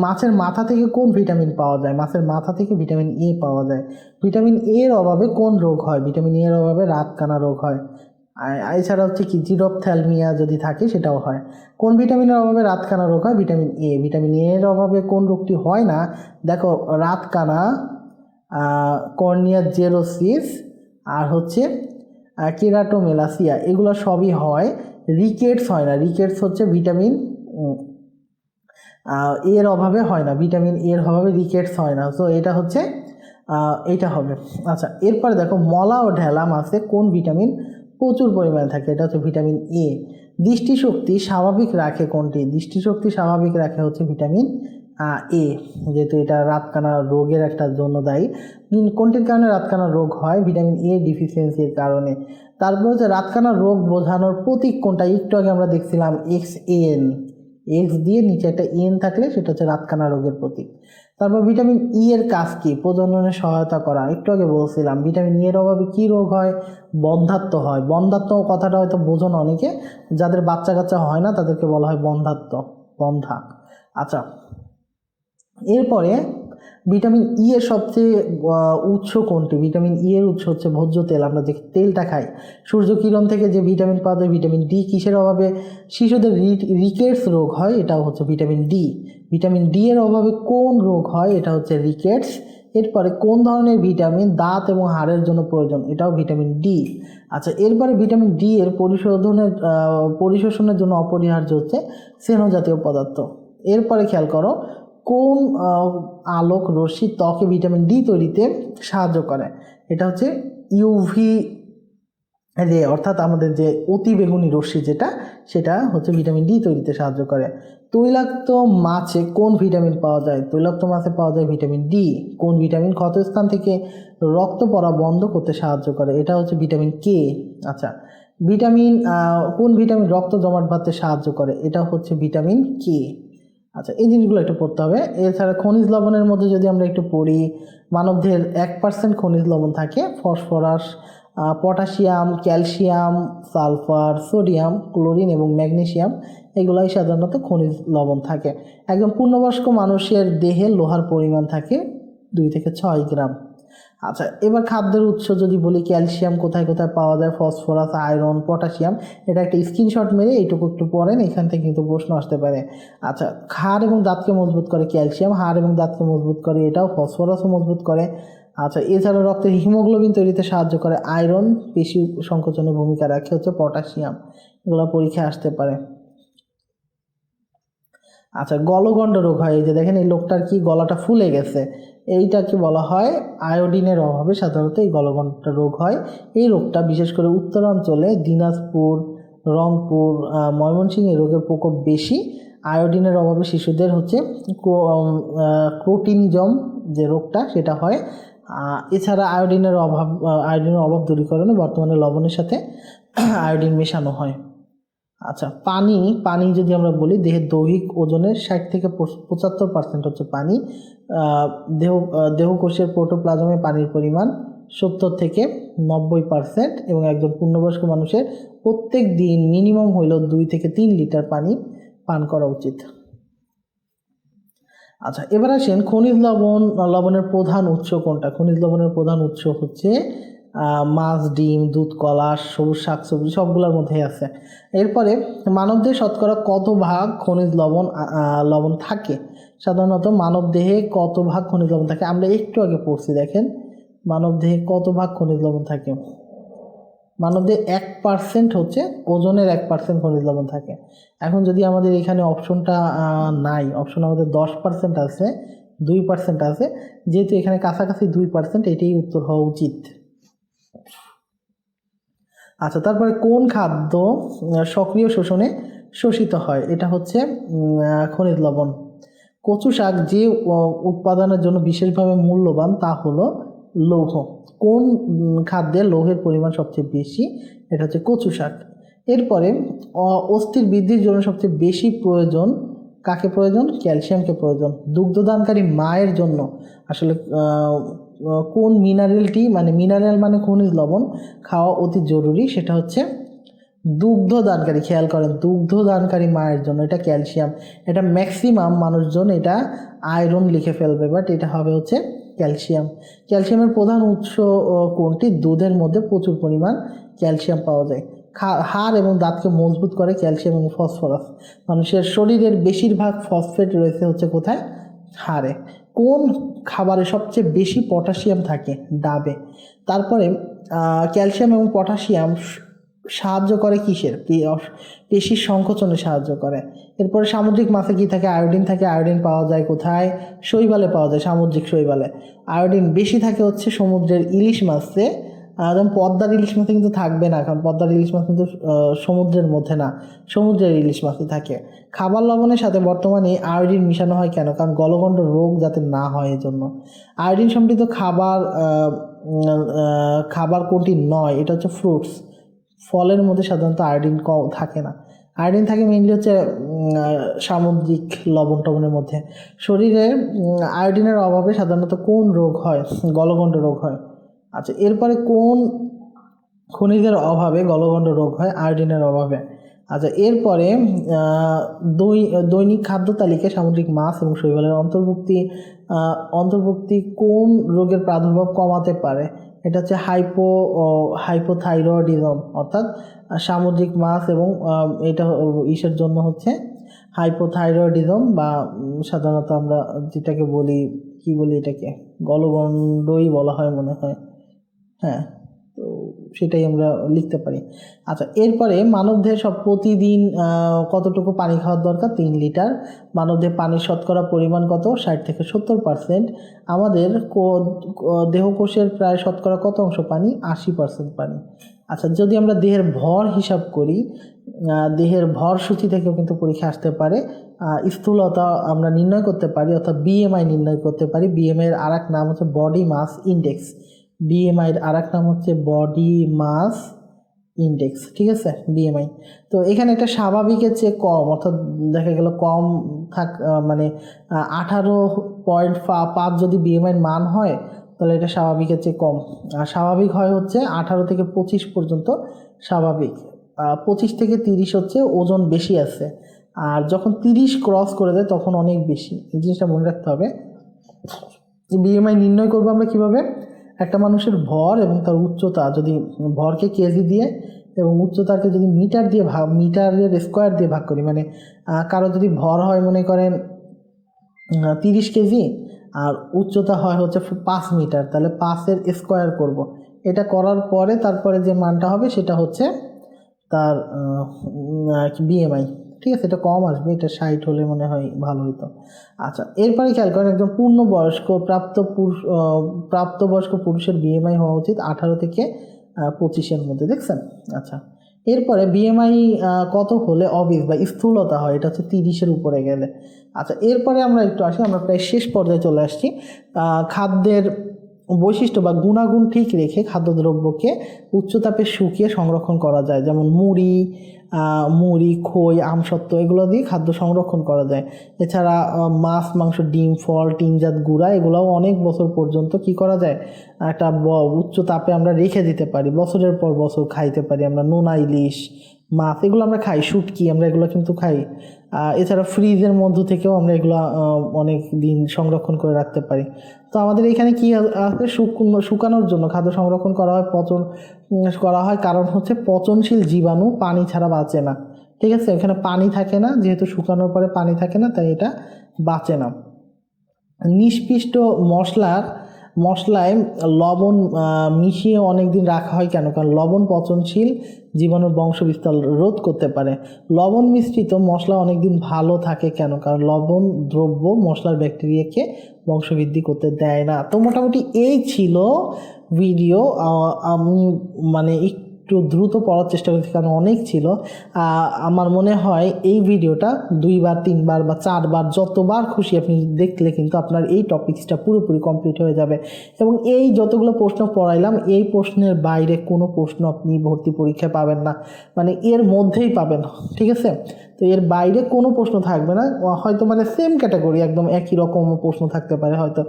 মাছের মাথা থেকে কোন ভিটামিন পাওয়া যায়? মাছের মাথা থেকে ভিটামিন এ পাওয়া যায়। ভিটামিন এর অভাবে কোন রোগ হয়? ভিটামিন এর অভাবে রাতকানা রোগ হয়। এছাড়া হচ্ছে কি জিরোপথ্যালমিয়া যদি থাকে সেটাও হয়। কোন ভিটামিনের অভাবে রাতকানা রোগ হয়? Vitamin A. ভিটামিন এর অভাবে কোন রোগটি হয় না? দেখো রাতকানা, কর্নিয়া জেরোসিস, আর হচ্ছে কেরাটোমেলাসিয়া, এগুলো সবই হয়, রিকেটস হয় না। রিকেটস হচ্ছে ভিটামিন এর অভাবে হয় না, ভিটামিন এর অভাবে রিকেটস হয় না, সো এটা হচ্ছে এটা হবে। আচ্ছা, এরপরে দেখো মলা ও ঢেলা মাছে কোন ভিটামিন প্রচুর পরিমাণে থাকে? এটা হচ্ছে ভিটামিন এ। দৃষ্টিশক্তি স্বাভাবিক রাখে কোনটি? দৃষ্টিশক্তি স্বাভাবিক রাখে হচ্ছে ভিটামিন এ, যেহেতু এটা রাতকানা রোগের একটা জন্য দায়ী। কোনটির কারণে রাতকানা রোগ হয়? ভিটামিন এ ডিফিসিয়েন্সির কারণে। তারপর হচ্ছে রাতকানা রোগ বোঝানোর প্রতীক কোনটা? একটু আগে আমরা দেখছিলাম এক্স এন, এক্স দিয়ে নিচে একটা এন থাকলে সেটা হচ্ছে রাতকানা রোগের প্রতীক। তারপর ভিটামিন ই এর কাজ কি? প্রজননে সহায়তা করা, একটু আগে বলছিলাম। ভিটামিন ই এর অভাবে কি রোগ হয়? বন্ধ্যাত্ব হয়। বন্ধ্যাত্ব কথাটা হয়তো বোঝো না অনেকে, যাদের বাচ্চা কাচ্চা হয় না তাদেরকে বলা হয় বন্ধ্যাত্ব, বন্ধ্যা। আচ্ছা, এরপরে ভিটামিন ই এর সবচেয়ে উৎস কোনটি? ভিটামিন ই এর উৎস হচ্ছে ভোজ্য তেল, আমরা যে তেলটা খাই। সূর্যকিরণ থেকে যে ভিটামিন পাওয়া যায় ভিটামিন ডি। কিসের অভাবে শিশুদের রিকেটস রোগ হয়? এটাও হচ্ছে ভিটামিন ডি। ভিটামিন ডি এর অভাবে কোন রোগ হয়? এটা হচ্ছে রিকেটস। এরপরে কোন ধরনের ভিটামিন দাঁত এবং হাড়ের জন্য প্রয়োজন? এটাও ভিটামিন ডি। আচ্ছা, এরপরে ভিটামিন ডি এর পরিশোষণের জন্য অপরিহার্য হচ্ছে স্নেহ জাতীয় পদার্থ। এরপরে খেয়াল করো, কোন আলোক রশ্মি ত্বকে ভিটামিন ডি তৈরিতে সাহায্য করে? এটা হচ্ছে ইউভি রে, অর্থাৎ আমাদের যে অতি বেগুনি রশ্মি যেটা, সেটা হচ্ছে ভিটামিন ডি তৈরিতে সাহায্য করে। তৈলাক্ত মাছে কোন ভিটামিন পাওয়া যায়? তৈলাক্ত মাছে পাওয়া যায় ভিটামিন ডি। কোন ভিটামিন ক্ষতস্থান থেকে রক্ত পড়া বন্ধ করতে সাহায্য করে? এটা হচ্ছে ভিটামিন কে। আচ্ছা, কোন ভিটামিন রক্ত জমাট বাঁধতে সাহায্য করে? এটা হচ্ছে ভিটামিন কে। আচ্ছা, এই জিনিসগুলো একটু পড়তে হবে। এছাড়া খনিজ লবণের মধ্যে যদি আমরা একটু পড়ি, মানবদেহের 1% খনিজ লবণ থাকে, phosphorus, potassium, calcium, sulphur, sodium, chlorine এবং ম্যাগনেসিয়াম, এগুলাই সাধারণত খনিজ লবণ থাকে। একজন পূর্ণবয়স্ক মানুষের দেহে লোহার পরিমাণ থাকে 2 থেকে 6 গ্রাম। আচ্ছা, এবার খাদ্যের উৎস যদি বলি, ক্যালসিয়াম কোথায় কোথায় পাওয়া যায়? Phosphorus, iron, potassium. এটা একটা স্ক্রিনশট মেরে এইটুকু একটু পড়েন, এখান থেকে কিন্তু প্রশ্ন আসতে পারে। আচ্ছা, হাড় এবং দাঁতকে মজবুত করে ক্যালসিয়াম, হাড় এবং দাঁতকে মজবুত করে এটাও, ফসফরাসও মজবুত করে। আচ্ছা, এছাড়া রক্তে হিমোগ্লোবিন তৈরিতে সাহায্য করে আয়রন, পেশি সংকোচনে ভূমিকা রাখে হচ্ছে পটাশিয়াম। এগুলো পরীক্ষায় আসতে পারে। আচ্ছা, গলগণ্ড রোগ হয়, এই যে দেখেন এই লোকটার কি গলাটা ফুলে গেছে, এইটাকে বলা হয় আয়োডিনের অভাবে সাধারণত এই গলগণ্ড রোগ হয়। এই রোগটা বিশেষ করে উত্তরাঞ্চলে দিনাজপুর, রংপুর, ময়মনসিংহ এই রোগের প্রকোপ বেশি। আয়োডিনের অভাবে শিশুদের হচ্ছে ক্রোটিনিজম যে রোগটা সেটা হয়। এছাড়া আয়োডিনের অভাব দূরীকরণে বর্তমানে লবণের সাথে আয়োডিন মেশানো হয়। আচ্ছা, পানি যদি আমরা বলি, দেহের দৈহিক ওজনের 60 থেকে 75% হচ্ছে পানি। দেহকোষের প্রোটোপ্লাজমে পানির পরিমাণ 70 থেকে 90%, এবং একজন পূর্ণবয়স্ক মানুষের প্রত্যেক দিন মিনিমাম হইল 2 থেকে 3 লিটার পানি পান করা উচিত। আচ্ছা, এবার আসেন লবণের প্রধান উৎস কোনটা? খনিজ লবণের প্রধান উৎস হচ্ছে মাছ, ডিম, দুধ, কলা, সবুজ শাকসবজি, সবগুলোর মধ্যেই আছে। এরপরে মানবদেহে শতকরা কত ভাগ খনিজ লবণ থাকে? সাধারণত মানবদেহে কত ভাগ খনিজ লবণ থাকে? আমরা একটু আগে পড়ছি, দেখেন মানবদেহে কত ভাগ খনিজ লবণ থাকে। মানবদেহে 1% হচ্ছে ওজনের 1% খনিজ লবণ থাকে। এখন যদি আমাদের এখানে অপশনটা নাই, অপশন আমাদের 10% আছে, 2% আছে, যেহেতু এখানে কাছাকাছি 2%, এটাই উত্তর হওয়া উচিত। আচ্ছা, তারপরে কোন খাদ্য সক্রিয় শোষণে শোষিত হয়? এটা হচ্ছে খনিজ লবণ। কচু শাক যে উৎপাদনের জন্য বিশেষভাবে মূল্যবান তা হলো লৌহ। কোন খাদ্যে লৌহের পরিমাণ সবচেয়ে বেশি? এটা হচ্ছে কচু শাক। এরপরে অস্থির বৃদ্ধির জন্য সবচেয়ে বেশি প্রয়োজন কাকে প্রয়োজন? ক্যালসিয়ামকে প্রয়োজন। দুগ্ধদানকারী মায়ের জন্য আসলে কোন মিনারেলটি, মানে মিনারেল মানে খনিজ লবণ খাওয়া অতি জরুরি, সেটা হচ্ছে দুগ্ধদানকারী। খেয়াল করেন, দুগ্ধদানকারী মায়ের জন্য এটা ক্যালসিয়াম। এটা ম্যাক্সিমাম মানুষজন এটা আয়রন লিখে ফেলবে, বাট এটা হবে হচ্ছে ক্যালসিয়াম। ক্যালসিয়ামের প্রধান উৎস কোনটি? দুধের মধ্যে প্রচুর পরিমাণ ক্যালসিয়াম পাওয়া যায়। হাড় এবং দাঁতকে মজবুত করে ক্যালসিয়াম এবং ফসফরাস। মানুষের শরীরের বেশিরভাগ ফসফেট রয়েছে হচ্ছে কোথায়? হাড়ে। কোন খাবারে সবচেয়ে বেশি পটাশিয়াম থাকে? ডাবে। তারপরে ক্যালসিয়াম এবং পটাশিয়াম সাহায্য করে কিসের? পেশির সংকোচনে সাহায্য করে। এরপরে সামুদ্রিক মাছে কি থাকে? আয়োডিন থাকে। আয়োডিন পাওয়া যায় কোথায়? শৈবালে পাওয়া যায়, সামুদ্রিক শৈবালে। আয়োডিন বেশি থাকে হচ্ছে সমুদ্রের ইলিশ মাছে। যেমন পদ্মার ইলিশ মাছে কিন্তু থাকবে না, কারণ পদ্মার ইলিশ মাছ কিন্তু সমুদ্রের মধ্যে না, সমুদ্রের ইলিশ মাছই থাকে। খাবার লবণের সাথে বর্তমানে আয়োডিন মিশানো হয় কেন? কারণ গলগণ্ড রোগ যাতে না হয় এজন্য। আয়োডিন সমৃদ্ধ খাবার কোনটি নয়? এটা হচ্ছে ফ্রুটস। ফলের মধ্যে সাধারণত আয়োডিন থাকে না। আয়োডিন থাকে মেইনলি হচ্ছে সামুদ্রিক লবণ টবণের মধ্যে। শরীরে আয়োডিনের অভাবে সাধারণত কোন রোগ হয়? গলগণ্ড রোগ হয়। আচ্ছা, এরপরে কোন খনিজের অভাবে গলগণ্ড রোগ হয়? আয়োডিনের অভাবে। আচ্ছা, এরপরে দৈনিক খাদ্য তালিকায় সামুদ্রিক মাছ এবং শৈবালের অন্তর্ভুক্তি কোন রোগের প্রাদুর্ভাব কমাতে পারে? এটা হচ্ছে হাইপোথাইরয়েডিজম, অর্থাৎ সামুদ্রিক মাছ এবং এটা ইসের জন্য হচ্ছে হাইপোথাইরয়েডিজম, বা সাধারণত আমরা যেটাকে বলি, কি বলি এটাকে, গলগণ্ডই বলা হয় মনে হয়। হ্যাঁ, তো সেটাই আমরা লিখতে পারি। আচ্ছা, এরপরে মানবদেহে প্রতিদিন কতটুকু পানি খাওয়ার দরকার? 3 লিটার। মানবদেহে পানির শতকরা পরিমাণ কত? 60 থেকে 70%। আমাদের দেহকোষের প্রায় শতকরা কত অংশ পানি? 80% পানি। আচ্ছা, যদি আমরা দেহের ভর হিসাব করি, দেহের ভর সূচি থেকেও কিন্তু পরীক্ষা আসতে পারে। স্থূলতা আমরা নির্ণয় করতে পারি, অর্থাৎ বিএমআই নির্ণয় করতে পারি। বিএমআই এর আরেক নাম হচ্ছে বডি মাস ইন্ডেক্স। বিএমআই এর আরেক নাম হচ্ছে বডি মাস ইন্ডেক্স, ঠিক আছে, বিএমআই। তো এখানে একটা স্বাভাবিকের চেয়ে কম, অর্থাৎ দেখা গেল কম মানে 18.5 যদি বিএমআই এর মান হয়, তাহলে এটা স্বাভাবিকের চেয়ে কম। আর স্বাভাবিক হয় হচ্ছে 18 থেকে 25 পর্যন্ত স্বাভাবিক। 25 থেকে 30 হচ্ছে ওজন বেশি আছে। আর যখন 30 ক্রস করে দেয় তখন অনেক বেশি। এই জিনিসটা মনে রাখতে হবে। বিএমআই নির্ণয় করবো আমরা কিভাবে? একটা মানুষের ভর এবং তার উচ্চতা, যদি ভরকে কেজি দিয়ে এবং উচ্চতাকে যদি মিটারের স্কোয়ার দিয়ে ভাগ করি, মানে কারো যদি ভর হয় মনে করেন 30 কেজি আর উচ্চতা হয় হচ্ছে 5 মিটার, তাহলে 5-এর স্কোয়ার করব। এটা করার পরে তারপরে যে মানটা হবে সেটা হচ্ছে তার বিএমআই, ঠিক আছে। এটা কম আসবে, এটা 60 হলে মনে হয় ভালো হতো। আচ্ছা, এরপরে খেয়াল করেন, একজন প্রাপ্তবয়স্ক পুরুষের বিএমআই হওয়া উচিত 18 থেকে 25-এর মধ্যে, দেখছেন। আচ্ছা, এরপরে বিএমআই কত হলে অবিস বা স্থূলতা হয়? এটা হচ্ছে 30-এর উপরে গেলে। আচ্ছা, এরপরে আমরা একটু আসি, আমরা প্রায় শেষ পর্যায়ে চলে আসছি। খাদ্যের বৈশিষ্ট্য বা গুণাগুণ ঠিক রেখে খাদ্যদ্রব্যকে উচ্চতাপে শুকিয়ে সংরক্ষণ করা যায়। যেমন মুড়ি, খই, আমসত্ত্ব এগুলো দিয়ে খাদ্য সংরক্ষণ করা যায়। এছাড়া মাছ, মাংস, ডিম, ফল, টিনজাত গুঁড়া এগুলোও অনেক বছর পর্যন্ত কি করা যায়? একটা উচ্চ তাপে আমরা রেখে দিতে পারি, বছরের পর বছর খাইতে পারি। আমরা নোনা ইলিশ মাছ এগুলো আমরা খাই, শুটকি আমরা এগুলো কিন্তু খাই। এছাড়া ফ্রিজের মধ্য থেকেও আমরা এগুলো অনেক দিন সংরক্ষণ করে রাখতে পারি। তো আমাদের এখানে কি আছে? শুকানোর জন্য খাদ্য সংরক্ষণ করা হয়, করা হয়, কারণ হচ্ছে পচনশীল জীবাণু পানি ছাড়া বাঁচে না, ঠিক আছে। এখানে পানি থাকে না, যেহেতু শুকানোর পরে পানি থাকে না, তাই এটা বাঁচে না। নিষ্পিষ্ট মশলায় লবণ মিশিয়ে অনেক দিন রাখা হয় কেন? কারণ লবণ পচনশীল জীবাণুর বংশবিস্তার রোধ করতে পারে। লবণ মিশ্রিত মশলা অনেকদিন ভালো থাকে কেন? কারণ লবণ দ্রব্য মশলার ব্যাকটেরিয়াকে বংশবৃদ্ধি করতে দেয় না। তো মোটামুটি এই ছিল ভিডিও। আমি মানে একটু দ্রুত পড়ার চেষ্টা করছি কারণ অনেক ছিল। আমার মনে হয় এই ভিডিওটা 2বার 3বার বা 4বার যতবার খুশি আপনি দেখলে কিন্তু আপনার এই টপিকসটা পুরোপুরি কমপ্লিট হয়ে যাবে। এবং এই যতগুলো প্রশ্ন পড়াইলাম, এই প্রশ্নের বাইরে কোনো প্রশ্ন আপনি ভর্তি পরীক্ষায় পাবেন না, মানে এর মধ্যেই পাবেন, ঠিক আছে। তো তো এর বাইরে কোনো প্রশ্ন থাকবে না, হয়তো মানে সেম ক্যাটাগরি একদম একই রকম প্রশ্ন থাকতে পারে হয়তো,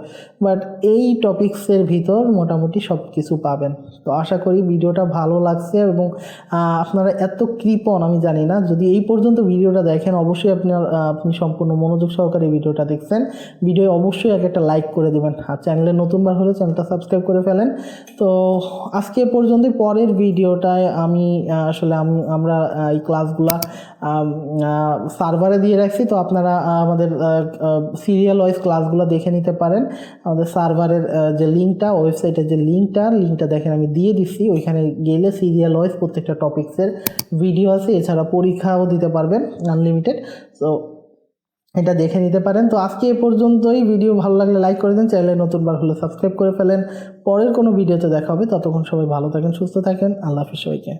বাট এই টপিক্সের ভিতর মোটামুটি সব কিছু পাবেন। তো আশা করি ভিডিওটা ভালো লাগছে এবং আপনারা এত কৃপণ আমি জানি না, যদি এই পর্যন্ত ভিডিওটা দেখেন অবশ্যই আপনি সম্পূর্ণ মনোযোগ সহকারে ভিডিওটা দেখছেন। ভিডিও অবশ্যই একটা লাইক করে দেবেন, আর চ্যানেলে নতুনবার হলে চ্যানেলটা সাবস্ক্রাইব করে ফেলেন। তো আজকে পর্যন্তই, পরের ভিডিওটায় আমরা এই ক্লাসগুলা সার্ভারে দিয়ে রাখছি, তো আপনারা আমাদের সিরিয়াল ওয়াইজ ক্লাসগুলো দেখে নিতে পারেন। আমাদের সার্ভারের যে লিঙ্কটা, ওয়েবসাইটের যে লিঙ্কটা দেখেন আমি দিয়ে দিচ্ছি, ওইখানে গেলে সিরিয়াল ওয়াইজ প্রত্যেকটা টপিক্সের ভিডিও আছে, এছাড়া পরীক্ষাও দিতে পারবেন আনলিমিটেড। তো এটা দেখে নিতে পারেন। তো আজকে এ পর্যন্তই, ভিডিও ভালো লাগলে লাইক করে দেন, চ্যানেলে নতুনবার হলে সাবস্ক্রাইব করে ফেলেন। পরের কোনো ভিডিওতে দেখা হবে, ততক্ষণ সবাই ভালো থাকেন, সুস্থ থাকেন, আল্লাহ হাফেজ সবাইকে।